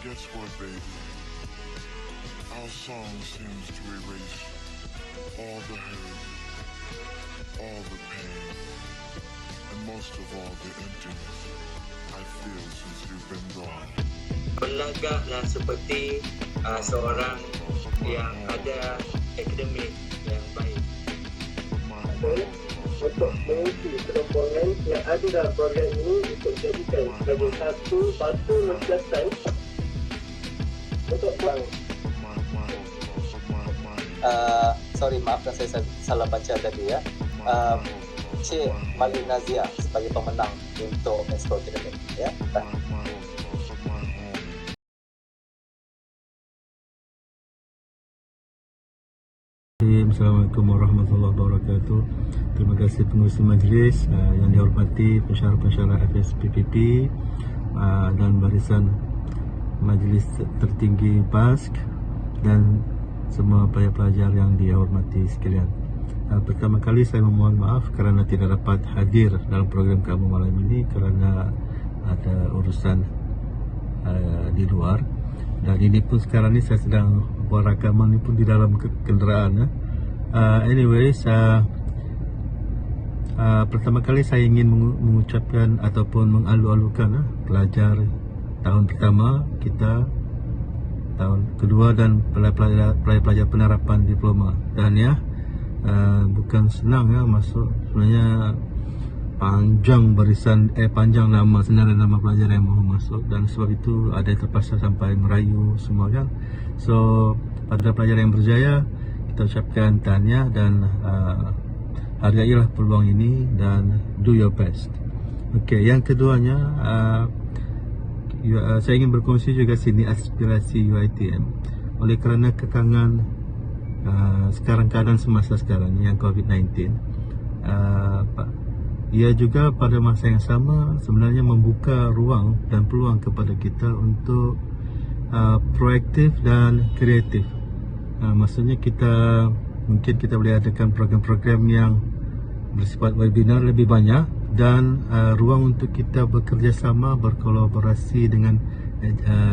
guess what, baby? Our song seems to erase all the hurt, all the pain, and most of all the emptiness I feel since you've been gone. Berlagaklah seperti seorang yang ada akademik yang baik. Untuk mengisi kerombolan yang ada dalam program ini untuk jadikan sebagai satu batu loncatan untuk bang. Sorry, maafkan saya salah baca tadi ya. Cik Malinazia sebagai pemenang untuk Expo Academic ya. Assalamualaikum warahmatullahi wabarakatuh. Terima kasih pengurusi majlis yang dihormati pensyarah-pensyarah FSPPP dan barisan majlis tertinggi PASK dan semua pelajar-pelajar yang dihormati sekalian. Pertama kali saya memohon maaf kerana tidak dapat hadir dalam program kamu malam ini kerana ada urusan di luar. Dan ini pun sekarang ni saya sedang buat rakaman ni pun di dalam kenderaan. Anyways, pertama kali saya ingin mengucapkan ataupun mengalu-alukan pelajar tahun pertama kita, tahun kedua dan pelajar penerapan diploma. Dan ya, bukan senang ya masuk, sebenarnya panjang panjang nama senarai nama pelajar yang mahu masuk, dan sebab itu ada yang terpaksa sampai merayu semua kan. So pada pelajar yang berjaya kita ucapkan tahniah dan hargailah peluang ini dan do your best. Okey, yang keduanya saya ingin berkongsi juga sini aspirasi UiTM. Oleh kerana kekangan sekarang keadaan semasa sekarang yang COVID-19, ia juga pada masa yang sama sebenarnya membuka ruang dan peluang kepada kita untuk proaktif dan kreatif. Maksudnya mungkin kita boleh adakan program-program yang bersifat webinar lebih banyak dan ruang untuk kita bekerjasama, berkolaborasi dengan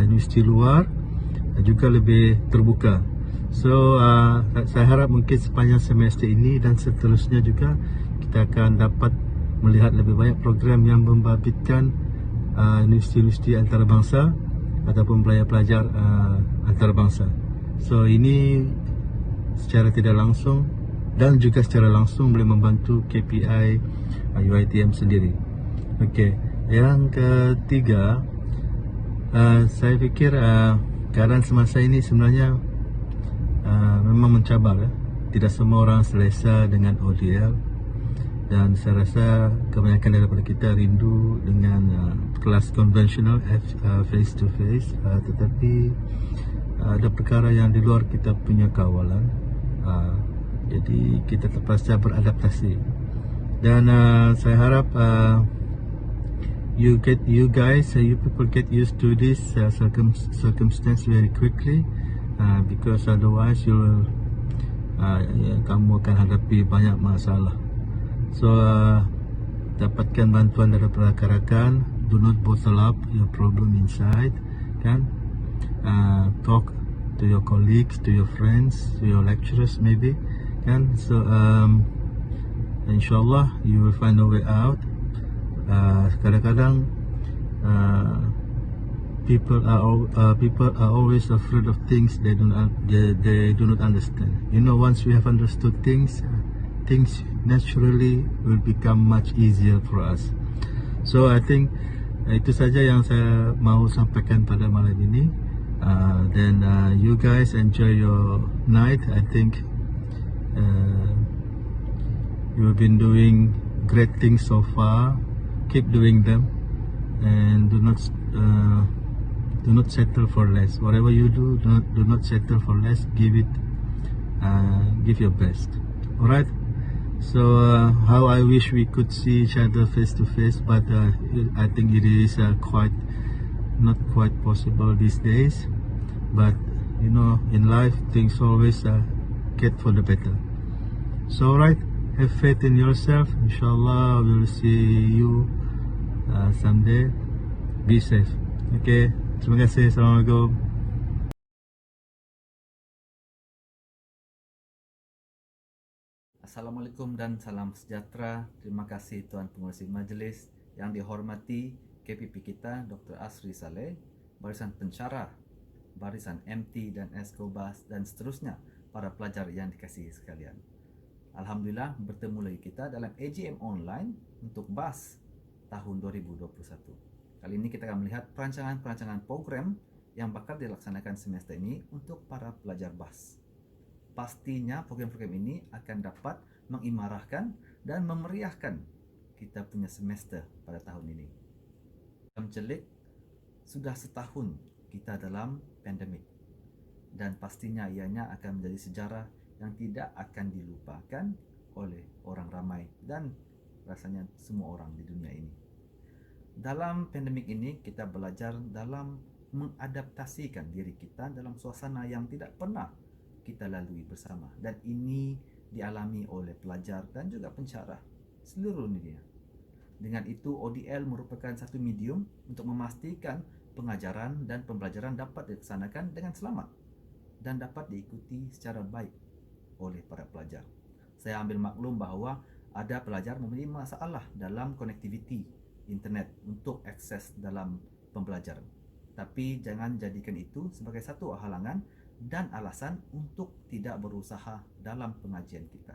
universiti luar juga lebih terbuka. So saya harap mungkin sepanjang semester ini dan seterusnya juga kita akan dapat melihat lebih banyak program yang membabitkan universiti-universiti antarabangsa ataupun pelajar-pelajar antarabangsa. So ini secara tidak langsung dan juga secara langsung boleh membantu KPI UiTM sendiri. Okey, yang ketiga, saya fikir keadaan semasa ini sebenarnya memang mencabar. Tidak semua orang selesa dengan ODL. Dan saya rasa kebanyakan daripada kita rindu dengan kelas konvensional face to face, tetapi ada perkara yang di luar kita punya kawalan, jadi kita terpaksa beradaptasi. Dan saya harap you people get used to this circumstance very quickly, because otherwise kamu akan hadapi banyak masalah. So dapatkan bantuan daripada rakan-rakan. Do not bottle up your problem inside, kan? Talk to your colleagues, to your friends, to your lecturers maybe, kan? So insyaAllah you will find a way out. Kadang-kadang people are always afraid of things they do not understand. You know, once we have understood things naturally will become much easier for us. So I think itu saja yang saya mahu sampaikan pada malam ini. Then you guys enjoy your night. I think you've been doing great things so far. Keep doing them, and do not settle for less. Whatever you do, do not settle for less. Give your best. Alright. So how I wish we could see each other face to face, but I think it is not quite possible these days. But you know, in life things always get for the better. So alright, have faith in yourself. Inshallah we'll see you someday. Be safe. Okay. Terima kasih. Assalamualaikum. Assalamualaikum dan salam sejahtera. Terima kasih Tuan Pengerusi Majlis yang dihormati KPP kita Dr. Asri Saleh, barisan pensyarah, barisan MT dan Esko BAS dan seterusnya para pelajar yang dikasihi sekalian. Alhamdulillah bertemu lagi kita dalam AGM online untuk BAS tahun 2021. Kali ini kita akan melihat perancangan-perancangan program yang bakal dilaksanakan semester ini untuk para pelajar BAS. Pastinya program-program ini akan dapat mengimarahkan dan memeriahkan kita punya semester pada tahun ini. Dalam celik, sudah setahun kita dalam pandemik dan pastinya ianya akan menjadi sejarah yang tidak akan dilupakan oleh orang ramai dan rasanya semua orang di dunia ini. Dalam pandemik ini kita belajar dalam mengadaptasikan diri kita dalam suasana yang tidak pernah kita lalui bersama, dan ini dialami oleh pelajar dan juga pensyarah seluruh dunia. Dengan itu, ODL merupakan satu medium untuk memastikan pengajaran dan pembelajaran dapat dilaksanakan dengan selamat dan dapat diikuti secara baik oleh para pelajar. Saya ambil maklum bahawa ada pelajar mempunyai masalah dalam konektiviti internet untuk akses dalam pembelajaran. Tapi jangan jadikan itu sebagai satu halangan dan alasan untuk tidak berusaha dalam pengajian kita.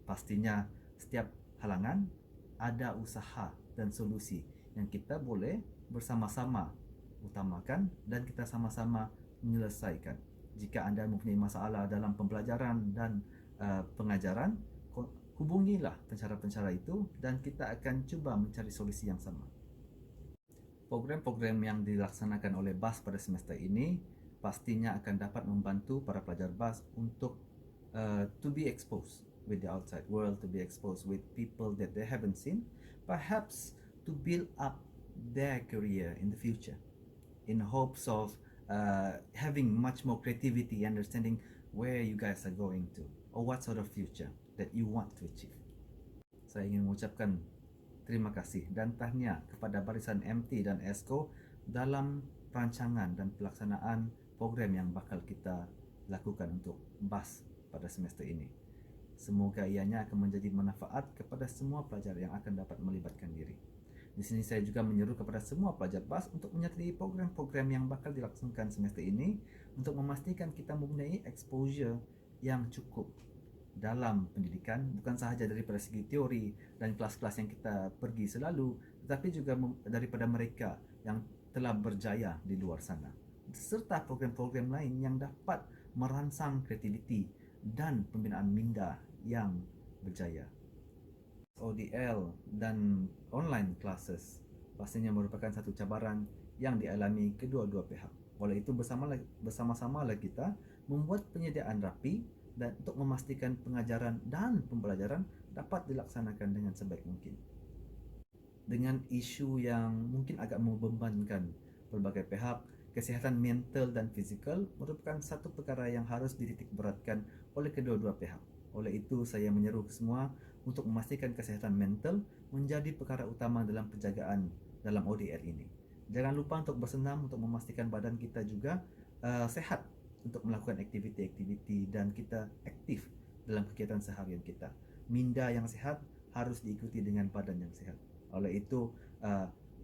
Pastinya setiap halangan ada usaha dan solusi yang kita boleh bersama-sama utamakan dan kita sama-sama menyelesaikan. Jika anda mempunyai masalah dalam pembelajaran dan pengajaran, hubungilah pensyarah-pensyarah itu dan kita akan cuba mencari solusi yang sama. Program-program yang dilaksanakan oleh BAS pada semester ini pastinya akan dapat membantu para pelajar BAS untuk to be exposed with the outside world, to be exposed with people that they haven't seen, perhaps to build up their career in the future in hopes of having much more creativity, understanding where you guys are going to or what sort of future that you want to achieve. Saya ingin mengucapkan terima kasih dan tahniah kepada barisan MT dan Esko dalam perancangan dan pelaksanaan program yang bakal kita lakukan untuk BAS pada semester ini. Semoga ianya akan menjadi manfaat kepada semua pelajar yang akan dapat melibatkan diri. Di sini saya juga menyeru kepada semua pelajar BAS untuk menyertai program-program yang bakal dilaksanakan semester ini untuk memastikan kita mempunyai exposure yang cukup dalam pendidikan, bukan sahaja daripada segi teori dan kelas-kelas yang kita pergi selalu, tetapi juga daripada mereka yang telah berjaya di luar sana, serta program-program lain yang dapat merangsang kreativiti dan pembinaan minda yang berjaya. ODL dan online classes pastinya merupakan satu cabaran yang dialami kedua-dua pihak. Oleh itu bersama-samalah kita membuat penyediaan rapi dan untuk memastikan pengajaran dan pembelajaran dapat dilaksanakan dengan sebaik mungkin. Dengan isu yang mungkin agak membebankan berbagai pihak, kesihatan mental dan fizikal merupakan satu perkara yang harus dititik beratkan oleh kedua-dua pihak. Oleh itu, saya menyeru semua untuk memastikan kesihatan mental menjadi perkara utama dalam penjagaan dalam ODL ini. Jangan lupa untuk bersenam untuk memastikan badan kita juga sehat untuk melakukan aktiviti-aktiviti dan kita aktif dalam kegiatan seharian kita. Minda yang sehat harus diikuti dengan badan yang sehat. Oleh itu,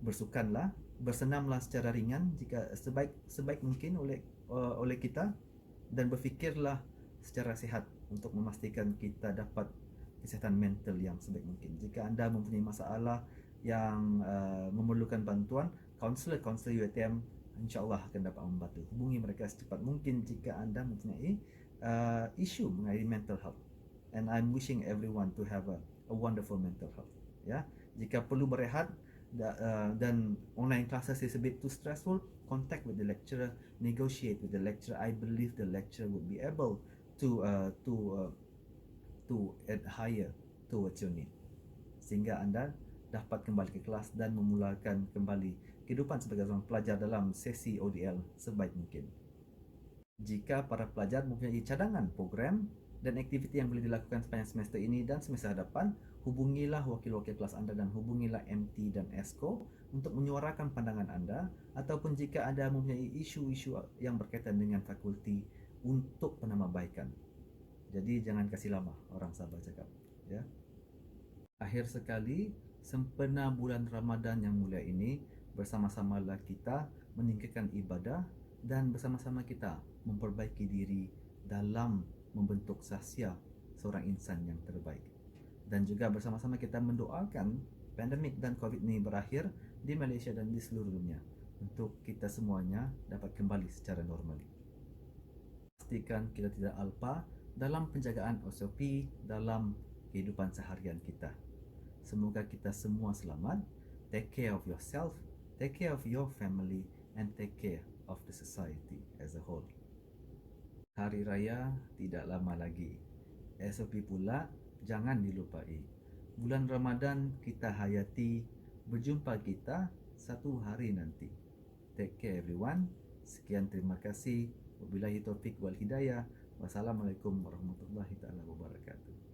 bersukanlah, bersenamlah secara ringan jika sebaik mungkin oleh kita, dan berfikirlah secara sehat untuk memastikan kita dapat kesihatan mental yang sebaik mungkin. Jika anda mempunyai masalah yang memerlukan bantuan, kaunselor UiTM insyaAllah akan dapat membantu. Hubungi mereka secepat mungkin jika anda mempunyai isu mengenai mental health. And I'm wishing everyone to have a wonderful mental health. Ya, jika perlu berehat dan online classes is a bit too stressful, contact with the lecturer, negotiate with the lecturer. I believe the lecturer would be able to adhere towards your need, sehingga anda dapat kembali ke kelas dan memulakan kembali kehidupan sebagai seorang pelajar dalam sesi ODL sebaik mungkin. Jika para pelajar mempunyai cadangan program dan aktiviti yang boleh dilakukan sepanjang semester ini dan semester hadapan, hubungilah wakil-wakil kelas anda dan hubungilah MT dan ESCO untuk menyuarakan pandangan anda, ataupun jika anda mempunyai isu-isu yang berkaitan dengan fakulti untuk penambahbaikan. Jadi jangan kasih lama, orang Sabah cakap, ya. Akhir sekali, sempena bulan Ramadan yang mulia ini, bersama-samalah kita meningkatkan ibadah dan bersama-sama kita memperbaiki diri dalam membentuk sahsia seorang insan yang terbaik. Dan juga bersama-sama kita mendoakan pandemik dan COVID ini berakhir di Malaysia dan di seluruh dunia untuk kita semuanya dapat kembali secara normal. Pastikan kita tidak alpa dalam penjagaan SOP dalam kehidupan seharian kita. Semoga kita semua selamat. Take care of yourself, take care of your family, and take care of the society as a whole. Hari Raya tidak lama lagi. SOP pula jangan dilupai. Bulan Ramadan kita hayati. Berjumpa kita satu hari nanti. Take care everyone. Sekian, terima kasih. Wabillahi taufiq wal hidayah. Wassalamualaikum warahmatullahi taala wabarakatuh.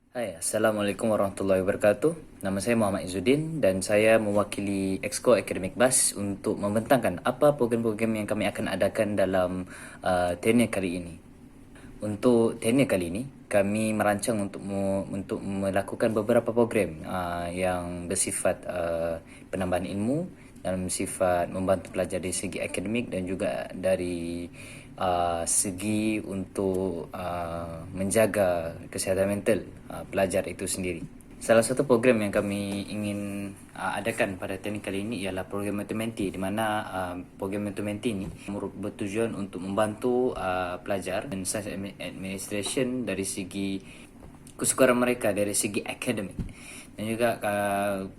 Hai, Assalamualaikum warahmatullahi wabarakatuh. Nama saya Muhammad Izzuddin dan saya mewakili Exco Academic Bus untuk membentangkan apa program-program yang kami akan adakan dalam tenure kali ini. Untuk tenure kali ini, kami merancang untuk melakukan beberapa program yang bersifat penambahan ilmu, dalam sifat membantu pelajar dari segi akademik dan juga dari segi untuk menjaga kesihatan mental pelajar itu sendiri. Salah satu program yang kami ingin adakan pada teknik kali ini ialah program Mentor-Mentee, di mana program Mentor-Mentee ini bertujuan untuk membantu pelajar dan science administration dari segi kesukaran mereka dari segi akademik. Dan juga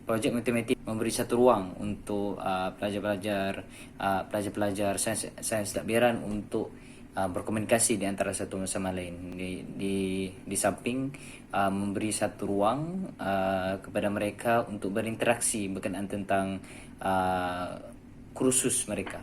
projek Mentor-Mentee memberi satu ruang untuk pelajar-pelajar sains takbiran untuk berkomunikasi di antara satu sama lain. Di samping memberi satu ruang kepada mereka untuk berinteraksi berkenaan tentang kursus mereka.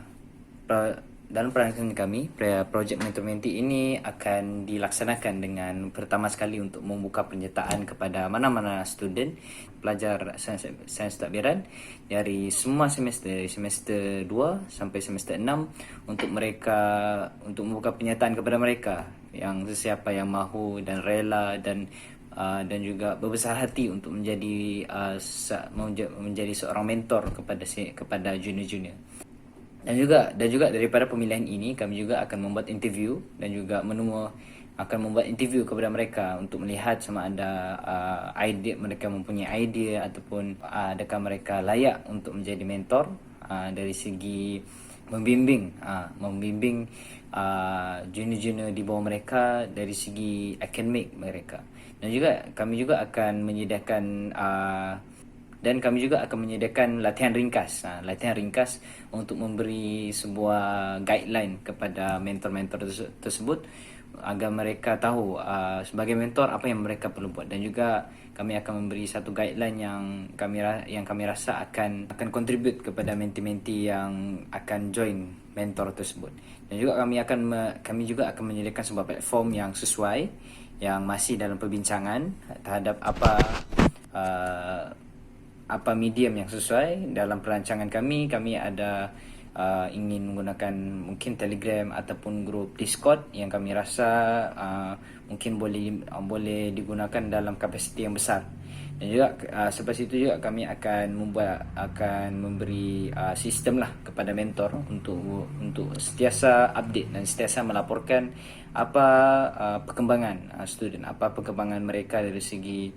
Dalam perancangan kami, projek Mentor-Mentee ini akan dilaksanakan dengan pertama sekali untuk membuka penyertaan kepada mana-mana student pelajar sains takbiran dari semua semester, dari semester 2 sampai semester 6 untuk membuka penyertaan kepada mereka yang sesiapa yang mahu dan rela dan juga berbesar hati untuk menjadi seorang mentor kepada junior-junior. Dan juga daripada pemilihan ini, kami juga akan membuat interview dan juga akan membuat interview kepada mereka untuk melihat sama ada idea mereka mempunyai idea ataupun adakah mereka layak untuk menjadi mentor dari segi membimbing junior-junior di bawah mereka dari segi akademik mereka. Dan juga kami juga akan menyediakan latihan ringkas untuk memberi sebuah guideline kepada mentor-mentor tersebut agar mereka tahu sebagai mentor apa yang mereka perlu buat, dan juga kami akan memberi satu guideline yang kami rasa akan contribute kepada menti-menti yang akan join mentor tersebut. Dan juga kami juga akan menyediakan sebuah platform yang sesuai, yang masih dalam perbincangan terhadap apa medium yang sesuai. Dalam perancangan kami ada ingin menggunakan mungkin Telegram ataupun grup Discord yang kami rasa mungkin boleh digunakan dalam kapasiti yang besar. Dan juga selepas itu juga kami akan memberi sistem lah kepada mentor untuk sentiasa update dan sentiasa melaporkan apa perkembangan student, apa perkembangan mereka dari segi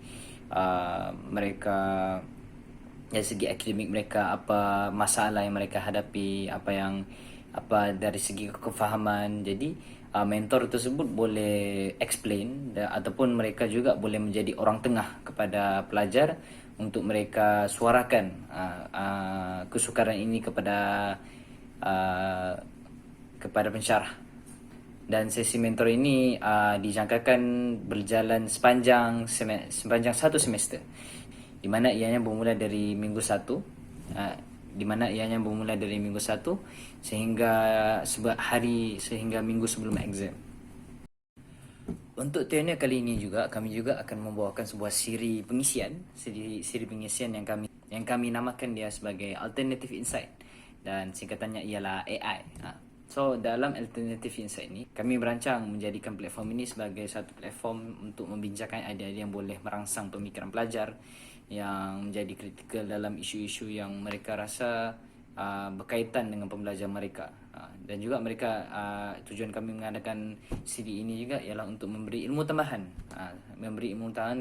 dari segi akademik mereka, apa masalah yang mereka hadapi, apa dari segi kefahaman. Jadi mentor tersebut boleh explain ataupun mereka juga boleh menjadi orang tengah kepada pelajar untuk mereka suarakan kesukaran ini kepada pensyarah. Dan sesi mentor ini dijangkakan berjalan sepanjang satu semester, di mana ianya bermula dari minggu 1 sehingga minggu sebelum exam. Untuk tenure kali ini juga kami juga akan membawakan sebuah siri pengisian yang kami namakan dia sebagai Alternative Insight, dan singkatannya ialah AI. So dalam Alternative Insight ini kami merancang menjadikan platform ini sebagai satu platform untuk membincangkan idea-idea yang boleh merangsang pemikiran pelajar, yang menjadi kritikal dalam isu-isu yang mereka rasa berkaitan dengan pembelajaran mereka. Dan juga tujuan kami mengadakan CD ini juga ialah untuk memberi ilmu tambahan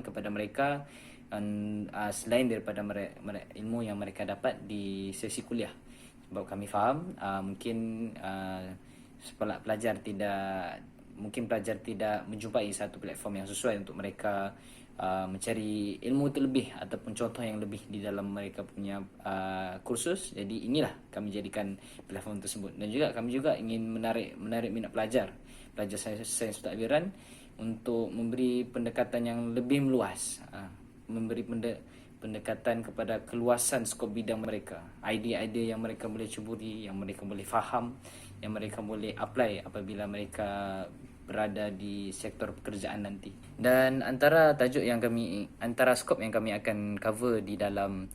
kepada mereka, selain daripada ilmu yang mereka dapat di sesi kuliah. Sebab kami faham mungkin pelajar tidak menjumpai satu platform yang sesuai untuk mereka mencari ilmu terlebih ataupun contoh yang lebih di dalam mereka punya kursus. Jadi inilah kami jadikan platform tersebut. Dan juga kami juga ingin menarik minat pelajar sains pentadbiran untuk memberi pendekatan yang lebih meluas, memberi pendekatan kepada keluasan skop bidang mereka, idea-idea yang mereka boleh cuburi, yang mereka boleh faham, yang mereka boleh apply apabila mereka berada di sektor pekerjaan nanti. Dan antara skop yang kami akan cover di dalam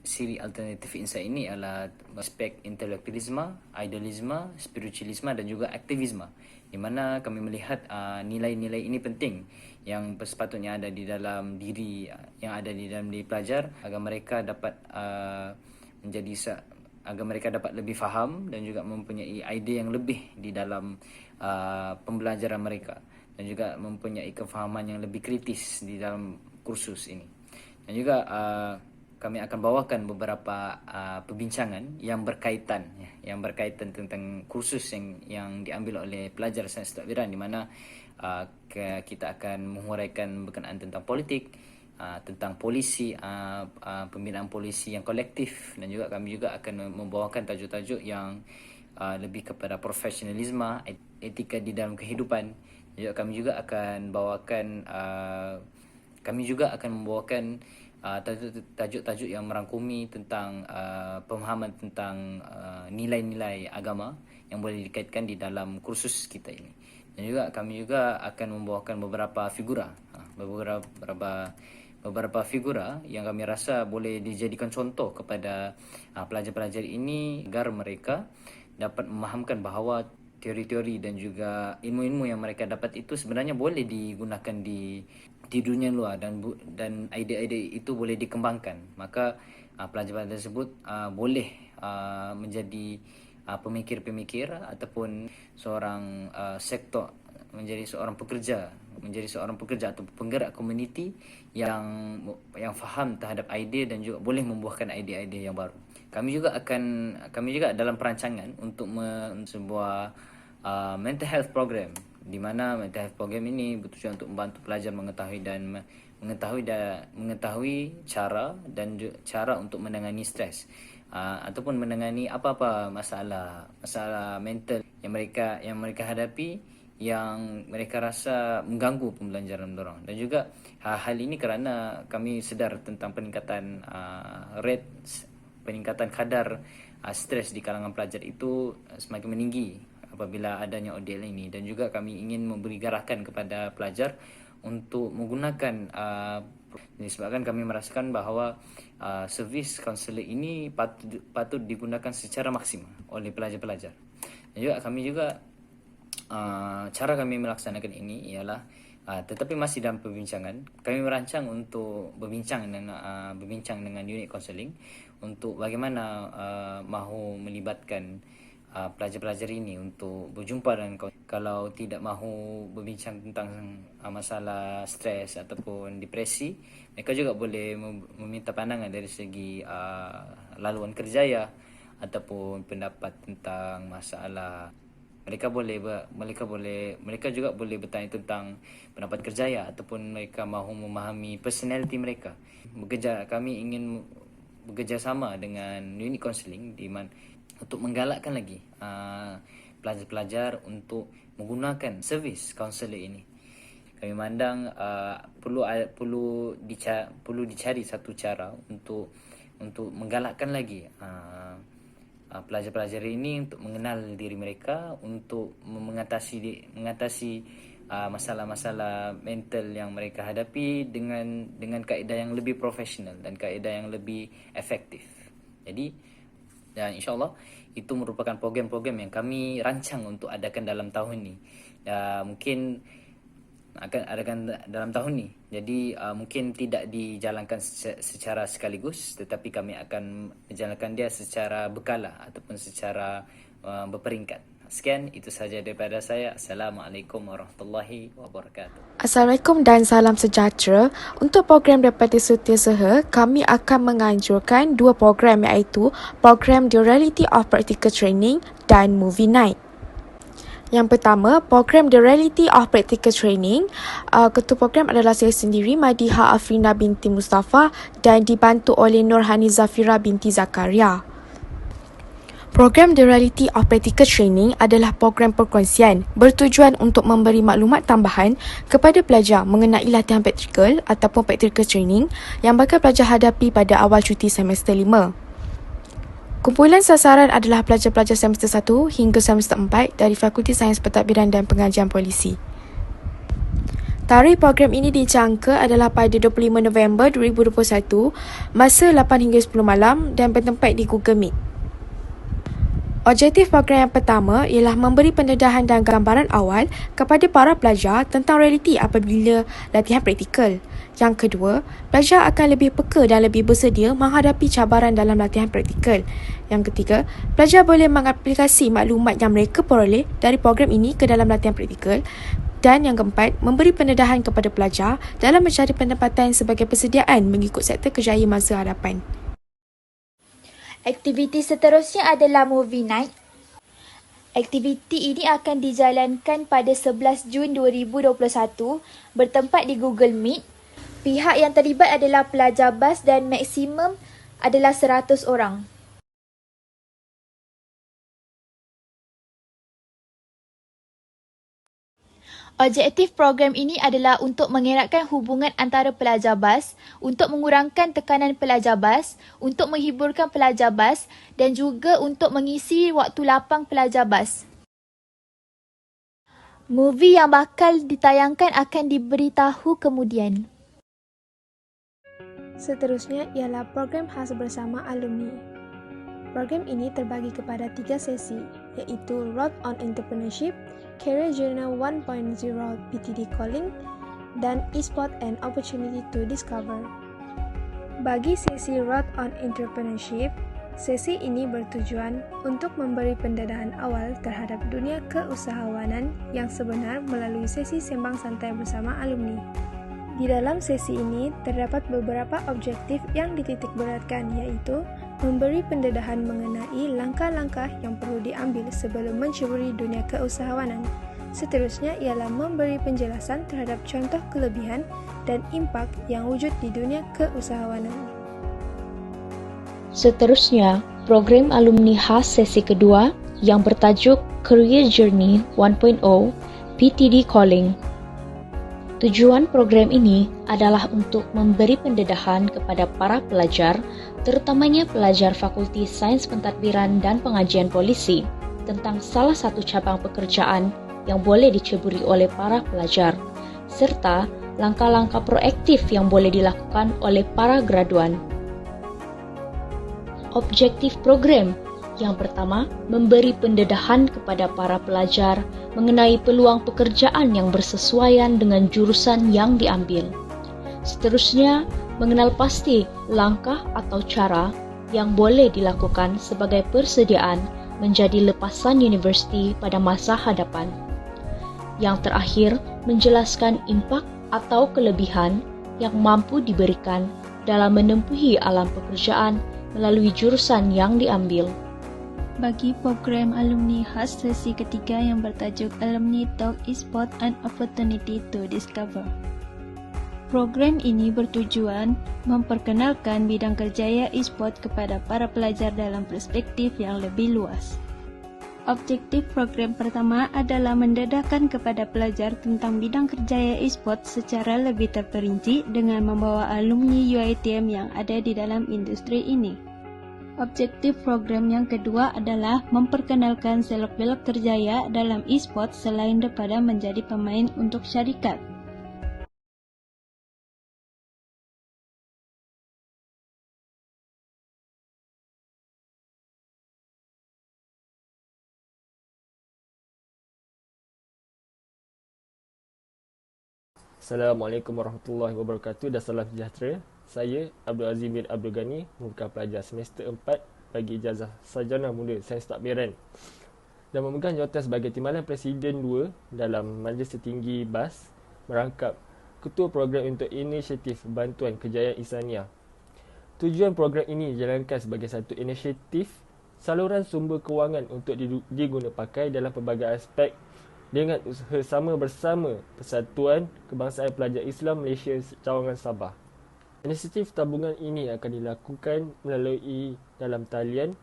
siri Alternative Insight ini adalah aspek intelektualisme, idealisme, spiritualisme dan juga aktivisme, di mana kami melihat nilai-nilai ini penting yang sepatutnya ada di dalam diri pelajar agar mereka dapat lebih faham dan juga mempunyai idea yang lebih di dalam pembelajaran mereka, dan juga mempunyai kefahaman yang lebih kritis di dalam kursus ini. Dan juga kami akan bawakan beberapa perbincangan yang berkaitan tentang kursus yang diambil oleh pelajar sains pentadbiran, di mana kita akan menguraikan berkenaan tentang politik, tentang polisi, pembinaan polisi yang kolektif, dan juga kami juga akan membawakan tajuk-tajuk yang lebih kepada profesionalisme, etika di dalam kehidupan. Juga kami juga akan membawakan tajuk-tajuk yang merangkumi tentang pemahaman tentang nilai-nilai agama yang boleh dikaitkan di dalam kursus kita ini. Dan juga kami juga akan membawakan beberapa figura yang kami rasa boleh dijadikan contoh kepada pelajar-pelajar ini, agar mereka dapat memahamkan bahawa teori-teori dan juga ilmu-ilmu yang mereka dapat itu sebenarnya boleh digunakan di dunia luar, dan idea-idea itu boleh dikembangkan. Maka pelajar-pelajar tersebut boleh menjadi pemikir-pemikir ataupun seorang menjadi seorang pekerja atau penggerak komuniti yang faham terhadap idea dan juga boleh membuahkan idea-idea yang baru. Kami juga dalam perancangan untuk sebuah mental health program, di mana mental health program ini bertujuan untuk membantu pelajar mengetahui cara untuk menangani stres ataupun menangani apa-apa masalah mental yang mereka hadapi, yang mereka rasa mengganggu pembelajaran mereka. Dan juga hal ini kerana kami sedar tentang peningkatan peningkatan kadar stres di kalangan pelajar itu semakin meninggi apabila adanya ODL ini, dan juga kami ingin memberi garakan kepada pelajar untuk menggunakan disebabkan kami merasakan bahawa servis kaunselor ini patut digunakan secara maksimal oleh pelajar-pelajar. Dan juga kami juga cara kami melaksanakan ini ialah tetapi masih dalam perbincangan. Kami merancang untuk berbincang dengan unit kaunseling untuk bagaimana mahu melibatkan pelajar-pelajar ini untuk berjumpa dengan kalau tidak mahu berbincang tentang masalah stres ataupun depresi, mereka juga boleh meminta pandangan dari segi laluan kerjaya ataupun pendapat tentang masalah. Mereka juga boleh bertanya tentang pendapat kerjaya ataupun mereka mahu memahami personality mereka. Kami ingin bekerjasama dengan unit kaunseling untuk menggalakkan lagi pelajar-pelajar untuk menggunakan servis kaunselor ini. Kami memandang perlu dicari satu cara untuk menggalakkan lagi pelajar-pelajar ini untuk mengenal diri mereka, untuk mengatasi masalah-masalah mental yang mereka hadapi dengan kaedah yang lebih profesional dan kaedah yang lebih efektif. Jadi, dan insyaAllah itu merupakan program-program yang kami rancang untuk adakan dalam tahun ini. Mungkin akan adakan dalam tahun ini. Jadi mungkin tidak dijalankan secara sekaligus, tetapi kami akan menjalankan dia secara berkala ataupun secara berperingkat. Sekian, itu sahaja daripada saya. Assalamualaikum warahmatullahi wabarakatuh. Assalamualaikum dan salam sejahtera. Untuk program daripada Setiausaha, kami akan menganjurkan dua program, iaitu program The Reality of Practical Training dan Movie Night. Yang pertama, program The Reality of Practical Training. Ketua program adalah saya sendiri, Madiha Afrina binti Mustafa, dan dibantu oleh Nurhani Zafira binti Zakaria. Program The Reality of Practical Training adalah program perkongsian bertujuan untuk memberi maklumat tambahan kepada pelajar mengenai latihan praktikal ataupun practical training yang bakal pelajar hadapi pada awal cuti semester 5. Kumpulan sasaran adalah pelajar-pelajar semester 1 hingga semester 4 dari Fakulti Sains Pentadbiran dan Pengajian Polisi. Tarikh program ini dijangka adalah pada 25 November 2021, masa 8 hingga 10 malam dan bertempat di Google Meet. Objektif program yang pertama ialah memberi pendedahan dan gambaran awal kepada para pelajar tentang realiti apabila latihan praktikal. Yang kedua, pelajar akan lebih peka dan lebih bersedia menghadapi cabaran dalam latihan praktikal. Yang ketiga, pelajar boleh mengaplikasi maklumat yang mereka peroleh dari program ini ke dalam latihan praktikal. Dan yang keempat, memberi pendedahan kepada pelajar dalam mencari pendapatan sebagai persediaan mengikut sektor kerjaya masa hadapan. Aktiviti seterusnya adalah Movie Night. Aktiviti ini akan dijalankan pada 11 Jun 2021 bertempat di Google Meet. Pihak yang terlibat adalah pelajar BAS dan maksimum adalah 100 orang. Objektif program ini adalah untuk mengeratkan hubungan antara pelajar BAS, untuk mengurangkan tekanan pelajar BAS, untuk menghiburkan pelajar BAS dan juga untuk mengisi waktu lapang pelajar BAS. Movie yang bakal ditayangkan akan diberitahu kemudian. Seterusnya ialah program khas bersama alumni. Program ini terbagi kepada 3 sesi, iaitu Road on Entrepreneurship, Career Journal 1.0 PTD Calling, dan E-Sport and Opportunity to Discover. Bagi sesi Road on Entrepreneurship, sesi ini bertujuan untuk memberi pendedahan awal terhadap dunia keusahawanan yang sebenar melalui sesi sembang santai bersama alumni. Di dalam sesi ini, terdapat beberapa objektif yang dititikberatkan, iaitu memberi pendedahan mengenai langkah-langkah yang perlu diambil sebelum menceburi dunia keusahawanan. Seterusnya ialah memberi penjelasan terhadap contoh kelebihan dan impak yang wujud di dunia keusahawanan. Seterusnya, program alumni khas sesi kedua yang bertajuk Career Journey 1.0 PTD Calling. Tujuan program ini adalah untuk memberi pendedahan kepada para pelajar, terutamanya pelajar Fakulti Sains Pentadbiran dan Pengajian Polisi, tentang salah satu cabang pekerjaan yang boleh diceburi oleh para pelajar, serta langkah-langkah proaktif yang boleh dilakukan oleh para graduan. Objektif program yang pertama, memberi pendedahan kepada para pelajar mengenai peluang pekerjaan yang bersesuaian dengan jurusan yang diambil. Seterusnya, mengenal pasti langkah atau cara yang boleh dilakukan sebagai persediaan menjadi lepasan universiti pada masa hadapan. Yang terakhir, menjelaskan impak atau kelebihan yang mampu diberikan dalam menempuhi alam pekerjaan melalui jurusan yang diambil. Bagi program alumni khas sesi ketiga yang bertajuk Alumni Talk Esport and Opportunity to Discover. Program ini bertujuan memperkenalkan bidang kerjaya e-sport kepada para pelajar dalam perspektif yang lebih luas. Objektif program pertama adalah mendedahkan kepada pelajar tentang bidang kerjaya e-sport secara lebih terperinci dengan membawa alumni UiTM yang ada di dalam industri ini. Objektif program yang kedua adalah memperkenalkan selok-belok kerjaya dalam e-sport selain daripada menjadi pemain untuk syarikat. Assalamualaikum warahmatullahi wabarakatuh dan salam sejahtera. Saya Abdul Azim bin Abdul Ghani, merupakan pelajar semester 4 bagi ijazah Sarjana Muda Sains Takbiran dan memegang jawatan sebagai Timbalan Presiden 2 dalam Majlis Tertinggi BAS merangkap Ketua Program untuk Inisiatif Bantuan Kejayaan Insaniah. Tujuan program ini dijalankan sebagai satu inisiatif saluran sumber kewangan untuk diguna pakai dalam pelbagai aspek dengan usaha sama bersama Persatuan Kebangsaan Pelajar Islam Malaysia Cawangan Sabah. Inisiatif tabungan ini akan dilakukan melalui dalam talian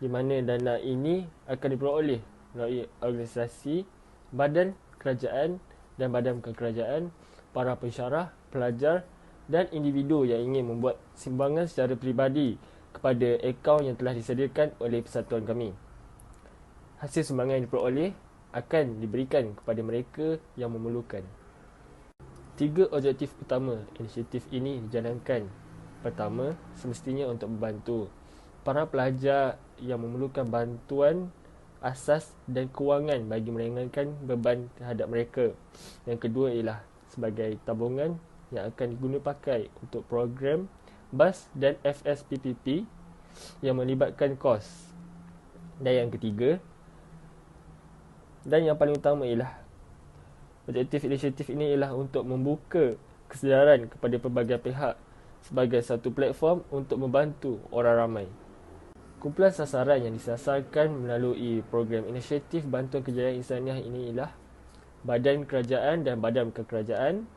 di mana dana ini akan diperoleh melalui organisasi, badan kerajaan dan badan bukan kerajaan, para pensyarah, pelajar dan individu yang ingin membuat sumbangan secara peribadi kepada akaun yang telah disediakan oleh persatuan kami. Hasil sumbangan yang diperoleh akan diberikan kepada mereka yang memerlukan. 3 objektif utama inisiatif ini dijalankan. Pertama, semestinya untuk membantu para pelajar yang memerlukan bantuan asas dan kewangan bagi meringankan beban terhadap mereka. Yang kedua ialah sebagai tabungan yang akan diguna pakai untuk program BAS dan FSPPP yang melibatkan kos. Dan yang ketiga dan yang paling utama ialah objektif inisiatif ini ialah untuk membuka kesedaran kepada pelbagai pihak sebagai satu platform untuk membantu orang ramai. Kumpulan sasaran yang disasarkan melalui program inisiatif Bantuan Kejayaan Insaniah ini ialah badan kerajaan dan badan kekerajaan,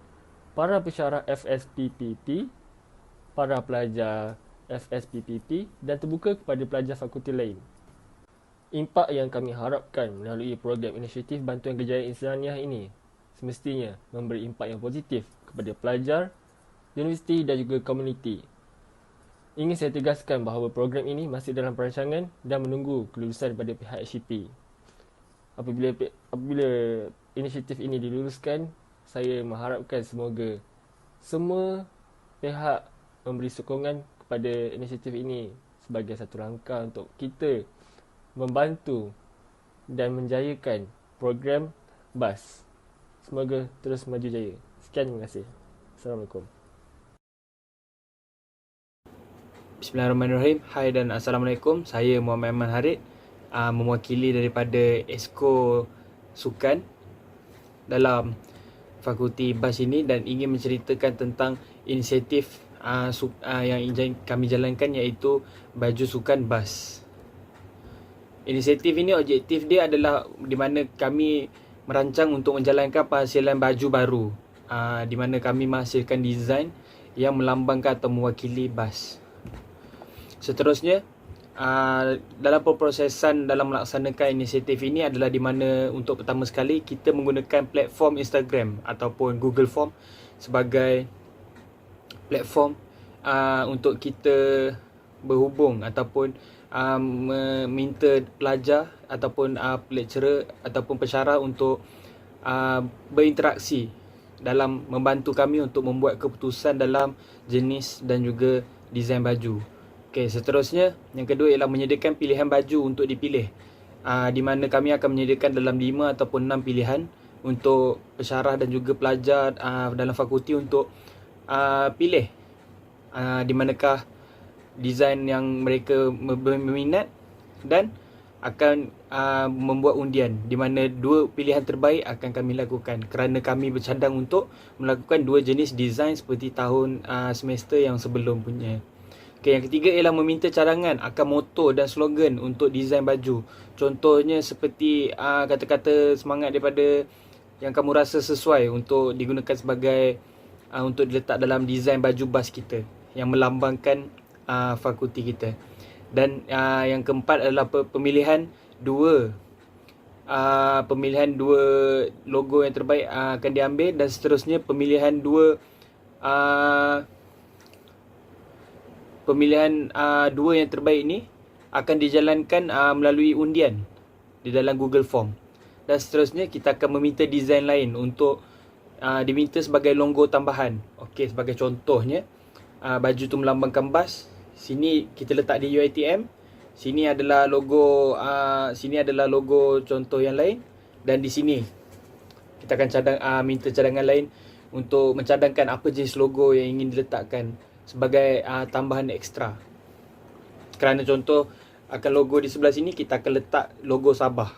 para pensyarah FSPPP, para pelajar FSPPP dan terbuka kepada pelajar fakulti lain. Impak yang kami harapkan melalui program inisiatif Bantuan Kejayaan Insaniah ini semestinya memberi impak yang positif kepada pelajar, universiti dan juga komuniti. Ingin saya tegaskan bahawa program ini masih dalam perancangan dan menunggu kelulusan daripada pihak HCP. Apabila inisiatif ini diluluskan, saya mengharapkan semoga semua pihak memberi sokongan kepada inisiatif ini sebagai satu langkah untuk kita membantu dan menjayakan program BAS. Semoga terus maju jaya. Sekian, terima kasih. Assalamualaikum. Bismillahirrahmanirrahim. Hai dan Assalamualaikum. Saya Muhammad Aiman Harid, mewakili daripada Esko Sukan dalam Fakulti BAS ini dan ingin menceritakan tentang inisiatif yang kami jalankan iaitu Baju Sukan BAS. Inisiatif ini objektif dia adalah di mana kami merancang untuk menjalankan penghasilan baju baru di mana kami menghasilkan desain yang melambangkan atau mewakili BAS. Seterusnya, dalam perprosesan dalam melaksanakan inisiatif ini adalah di mana untuk pertama sekali kita menggunakan platform Instagram ataupun Google Form sebagai platform untuk kita berhubung ataupun meminta pelajar ataupun lecturer ataupun pensyarah untuk berinteraksi dalam membantu kami untuk membuat keputusan dalam jenis dan juga desain baju. Okey, seterusnya yang kedua ialah menyediakan pilihan baju untuk dipilih. Di mana kami akan menyediakan dalam 5 ataupun 6 pilihan untuk pensyarah dan juga pelajar dalam fakulti untuk pilih di manakah desain yang mereka berminat dan akan membuat undian di mana 2 pilihan terbaik akan kami lakukan kerana kami bercadang untuk melakukan 2 jenis desain seperti tahun semester yang sebelum punya. Okay, yang ketiga ialah meminta cadangan akan moto dan slogan untuk desain baju. Contohnya seperti kata-kata semangat daripada yang kamu rasa sesuai untuk digunakan sebagai untuk diletak dalam desain baju bas kita yang melambangkan fakulti kita. Dan yang keempat adalah pemilihan dua logo yang terbaik akan diambil dan seterusnya pemilihan dua yang terbaik ini akan dijalankan melalui undian di dalam Google Form. Dan seterusnya kita akan meminta desain lain untuk diminta sebagai logo tambahan. Okey, sebagai contohnya baju tu melambangkan bas. Sini kita letak di UiTM. Sini adalah logo contoh yang lain dan di sini kita akan minta cadangan lain untuk mencadangkan apa jenis logo yang ingin diletakkan sebagai tambahan ekstra. Kerana contoh akan logo di sebelah sini kita akan letak logo Sabah.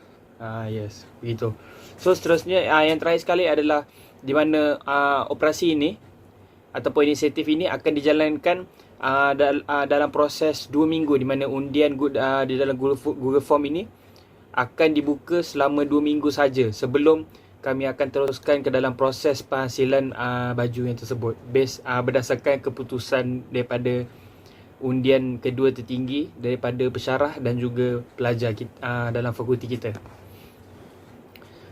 Yes, begitu. So seterusnya yang terakhir sekali adalah di mana operasi ini ataupun inisiatif ini akan dijalankan dalam proses 2 minggu di mana undian di dalam Google Form ini akan dibuka selama 2 minggu saja sebelum kami akan teruskan ke dalam proses penghasilan baju yang tersebut berdasarkan keputusan daripada undian kedua tertinggi daripada pensyarah dan juga pelajar dalam fakulti kita.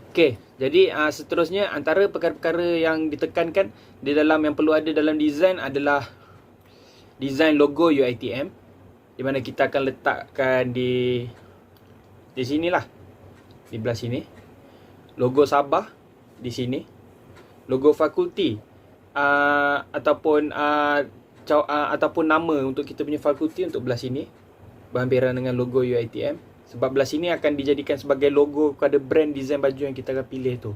Okey, jadi seterusnya antara perkara-perkara yang ditekankan di dalam yang perlu ada dalam desain adalah desain logo UiTM di mana kita akan letakkan di sinilah, di belah sini. Logo Sabah di sini. Logo fakulti ataupun nama untuk kita punya fakulti untuk belah sini berhampiran dengan logo UiTM. Sebab belah sini akan dijadikan sebagai logo kepada brand desain baju yang kita akan pilih tu.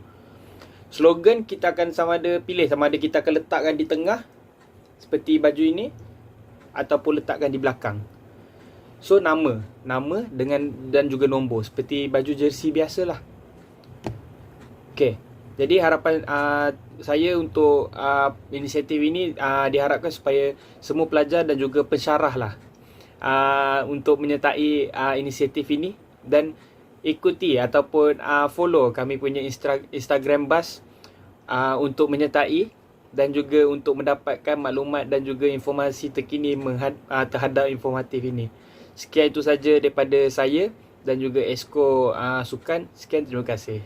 Slogan kita akan sama ada kita akan letakkan di tengah seperti baju ini ataupun letakkan di belakang. So nama dengan dan juga nombor seperti baju jersey biasalah. Okey. Jadi harapan saya untuk inisiatif ini diharapkan supaya semua pelajar dan juga pensyarah lah untuk menyertai inisiatif ini dan ikuti ataupun follow kami punya Instagram Bas untuk menyertai dan juga untuk mendapatkan maklumat dan juga informasi terkini terhadap informatif ini. Sekian itu saja daripada saya dan juga Esko Sukan. Sekian, terima kasih.